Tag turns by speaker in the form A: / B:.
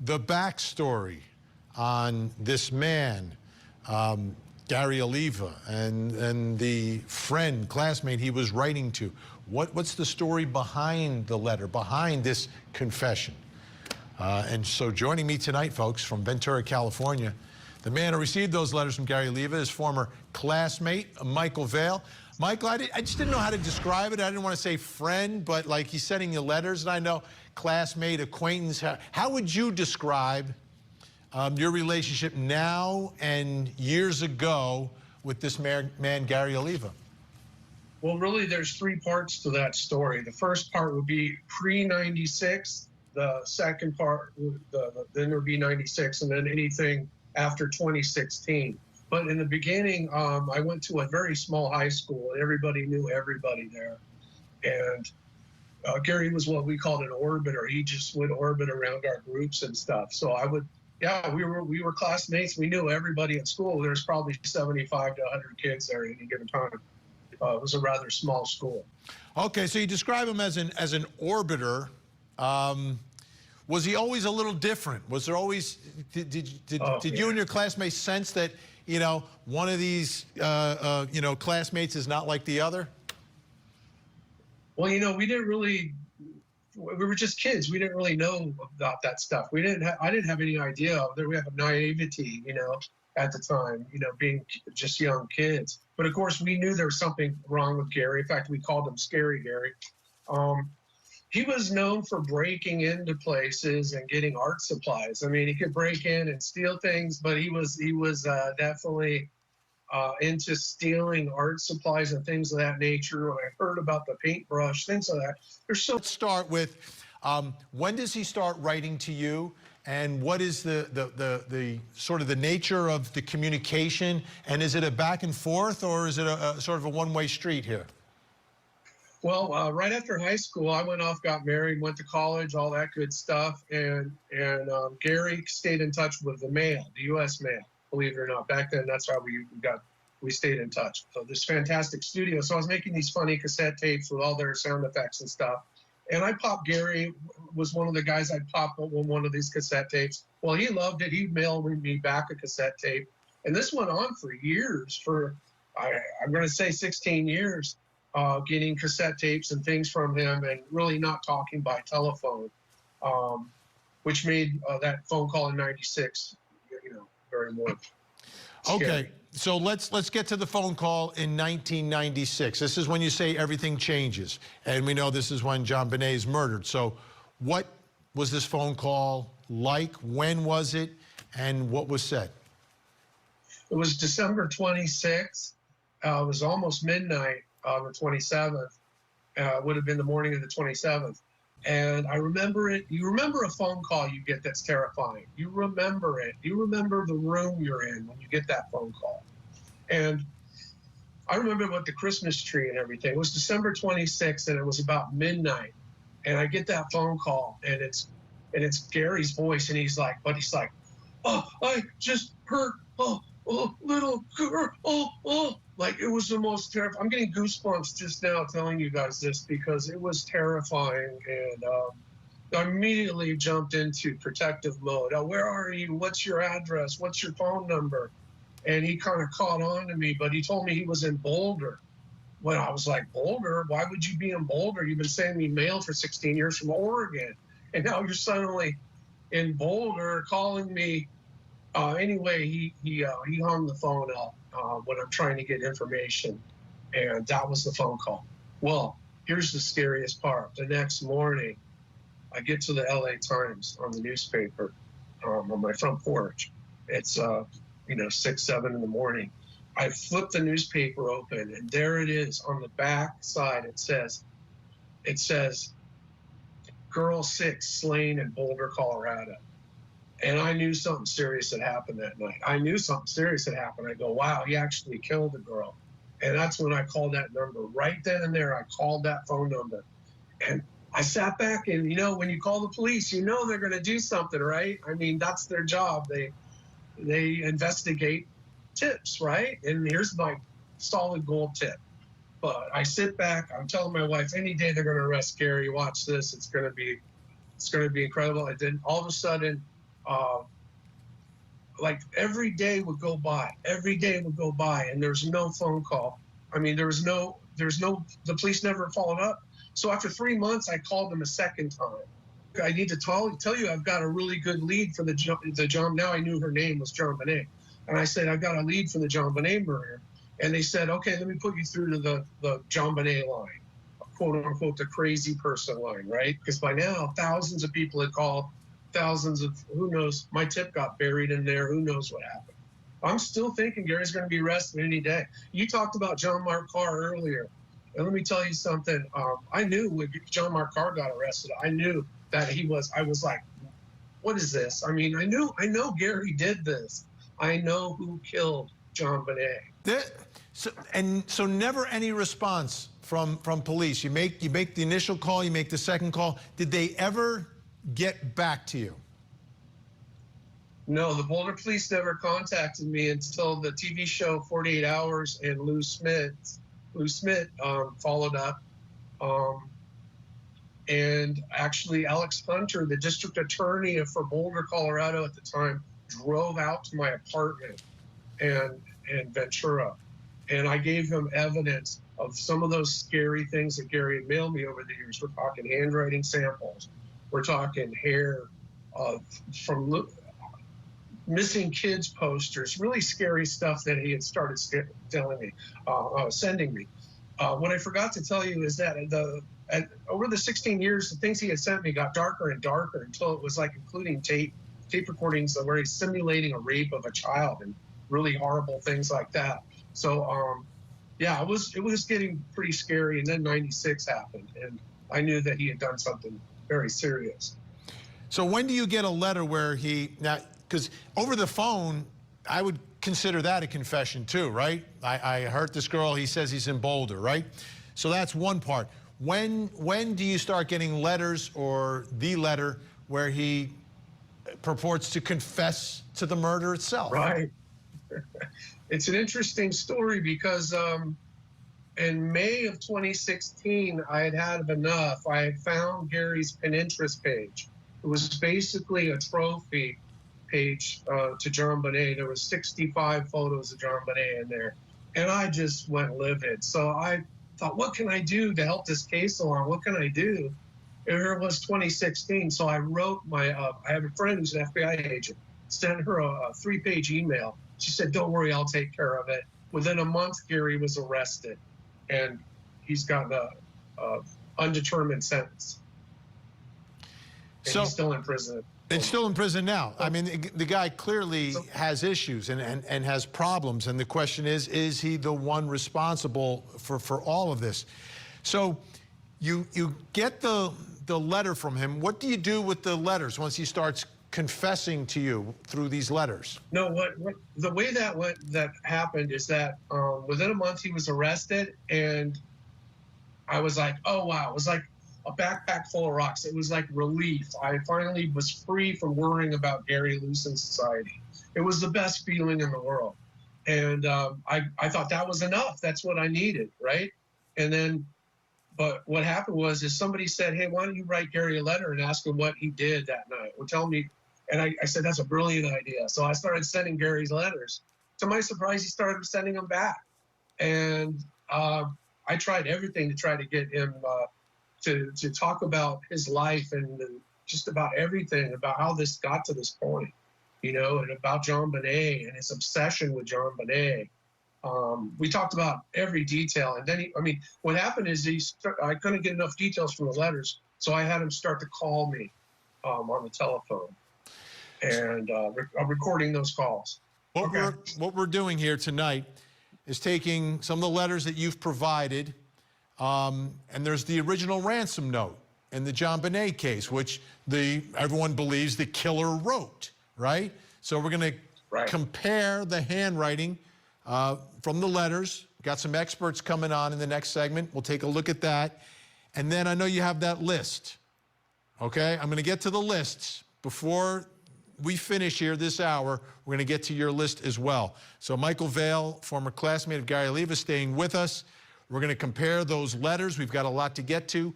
A: the backstory on this man, Gary Oliva, and the friend, classmate he was writing to. What's the story behind the letter, behind this confession? And so joining me tonight, folks, from Ventura, California, the man who received those letters from Gary Oliva, his former classmate, Michael Vale. Michael, I just didn't know how to describe it. I didn't want to say friend, but like he's sending you letters, and I know classmate, acquaintance. How would you describe your relationship now and years ago with this man, Gary Oliva?
B: Well, really, there's three parts to that story. The first part would be pre-96. The second part, then there would be 96, and then anything after 2016. But in the beginning, I went to a very small high school, and everybody knew everybody there. And Gary was what we called an orbiter. He just would orbit around our groups and stuff. So we were classmates. We knew everybody at school. There's probably 75 to 100 kids there at any given time. It was a rather small school.
A: Okay, so you describe him as an orbiter. Was he always a little different? Was there always, did you and your classmates sense that, you know, one of these, classmates is not like the other?
B: Well, you know, we were just kids. We didn't really know about that stuff. I didn't have any idea. We have a naivety, you know, at the time, you know, being just young kids. But of course, we knew there was something wrong with Gary. In fact, we called him Scary Gary. He was known for breaking into places and getting art supplies. I mean, he could break in and steal things, but he was definitely into stealing art supplies and things of that nature. When I heard about the paintbrush, things like that.
A: Let's start with when does he start writing to you, and what is the sort of the nature of the communication, and is it a back and forth, or is it a sort of a one-way street here?
B: Well, right after high school, I went off, got married, went to college, all that good stuff, and Gary stayed in touch with the mail, the U.S. mail. Believe it or not, back then that's how we stayed in touch. So this fantastic studio. So I was making these funny cassette tapes with all their sound effects and stuff. And Gary was one of the guys I'd pop on one of these cassette tapes. Well, he loved it. He mailed me back a cassette tape. And this went on for years, I'm going to say 16 years, getting cassette tapes and things from him and really not talking by telephone, which made that phone call in 96, you know, very more scary.
A: Okay. So let's get to the phone call in 1996. This is when you say everything changes. And we know this is when JonBenét is murdered. So what was this phone call like? When was it? And what was said?
B: It was December 26th. It was almost midnight on the 27th. It would have been the morning of the 27th. And I remember it. You remember a phone call you get that's terrifying. You remember it. You remember the room you're in when you get that phone call. And I remember with the Christmas tree and everything. It was December 26th, and it was about midnight. And I get that phone call, and it's Gary's voice, and he's like, oh, I just heard, oh, little girl, oh. Like, it was the most terrifying. I'm getting goosebumps just now telling you guys this because it was terrifying. And I immediately jumped into protective mode. Oh, where are you? What's your address? What's your phone number? And he kind of caught on to me, but he told me he was in Boulder. When I was like, Boulder? Why would you be in Boulder? You've been sending me mail for 16 years from Oregon. And now you're suddenly in Boulder calling me. Anyway, he hung the phone up when I'm trying to get information, and that was the phone call. Well, here's the scariest part. The next morning, I get to the LA Times on the newspaper on my front porch. It's 6, 7 in the morning. I flip the newspaper open, and there it is on the back side. It says, girl 6 slain in Boulder, Colorado. And I knew something serious had happened that night. I knew something serious had happened. I go, wow, he actually killed a girl. And that's when I called that number. Right then and there, I called that phone number. And I sat back, and, you know, when you call the police, you know they're going to do something, right? I mean, that's their job. They investigate tips, right? And here's my solid gold tip. But I sit back, I'm telling my wife, any day they're going to arrest Gary, watch this. It's going to be incredible. And then all of a sudden, like every day would go by, and there's no phone call. I mean, the police never followed up. So after 3 months, I called them a second time. I need to tell you, I've got a really good lead for the John. Now I knew her name was JonBenét, and I said, I've got a lead for the JonBenét murder. And they said, okay, let me put you through to the JonBenét line, quote unquote, the crazy person line, right? Because by now, thousands of people had called, thousands of, who knows, my tip got buried in there, who knows what happened. I'm still thinking Gary's going to be arrested any day. You talked about John Mark Carr earlier, and let me tell you something. I knew when John Mark Carr got arrested, I knew that I was like, what is this? I mean, I know Gary did this. I know who killed JonBenét.
A: So never any response from police. You make the initial call, you make the second call. Did they ever get back to you?
B: No, the Boulder police never contacted me until the TV show 48 Hours and Lou Smith followed up. And actually, Alex Hunter, the district attorney for Boulder, Colorado at the time, drove out to my apartment in Ventura. And I gave him evidence of some of those scary things that Gary had mailed me over the years. We're talking handwriting samples. We're talking hair from missing kids posters, really scary stuff that he had started sending me. What I forgot to tell you is that over the 16 years, the things he had sent me got darker and darker until it was like including tape recordings where he's simulating a rape of a child and really horrible things like that. So, yeah, it was getting pretty scary. And then 96 happened, and I knew that he had done something very serious.
A: So when do you get a letter where now, because over the phone, I would consider that a confession too, right? I hurt this girl, he says he's in Boulder, right? So that's one part. When do you start getting letters or the letter where he purports to confess to the murder itself?
B: Right. It's an interesting story because in May of 2016, I had had enough. I had found Gary's Pinterest page. It was basically a trophy page to JonBenét. There was 65 photos of JonBenét in there, and I just went livid. So I thought, what can I do to help this case along? What can I do? And here it was 2016. So I wrote I have a friend who's an FBI agent, sent her a 3-page email. She said, don't worry, I'll take care of it. Within a month, Gary was arrested, and he's got a undetermined sentence. And he's still in prison.
A: It's still in prison now. I mean, the guy clearly has issues and has problems. And the question is he the one responsible for all of this? So you get the letter from him. What do you do with the letters once he starts confessing to you through these letters?
B: No, the way that happened is that within a month he was arrested, and I was like, oh, wow. It was like a backpack full of rocks. It was like relief. I finally was free from worrying about Gary Lewis in society. It was the best feeling in the world. And I thought that was enough. That's what I needed, right? And then, but what happened was somebody said, hey, why don't you write Gary a letter and ask him what he did that night? Or tell me. And I said, that's a brilliant idea. So I started sending Gary's letters. To my surprise, he started sending them back. And I tried everything to try to get him to talk about his life and just about everything, about how this got to this point, you know, and about JonBenét and his obsession with JonBenét. We talked about every detail. And then, what happened is I couldn't get enough details from the letters, so I had him start to call me on the telephone. And I'm recording those calls.
A: What we're doing here tonight is taking some of the letters that you've provided, and there's the original ransom note in the JonBenét case, which everyone believes the killer wrote, right? So we're going to compare the handwriting from the letters. Got some experts coming on in the next segment. We'll take a look at that. And then I know you have that list, okay? I'm going to get to the lists before we finish here this hour. We're going to get to your list as well. So Michael Vale, former classmate of Gary Oliva, staying with us. We're going to compare those letters. We've got a lot to get to.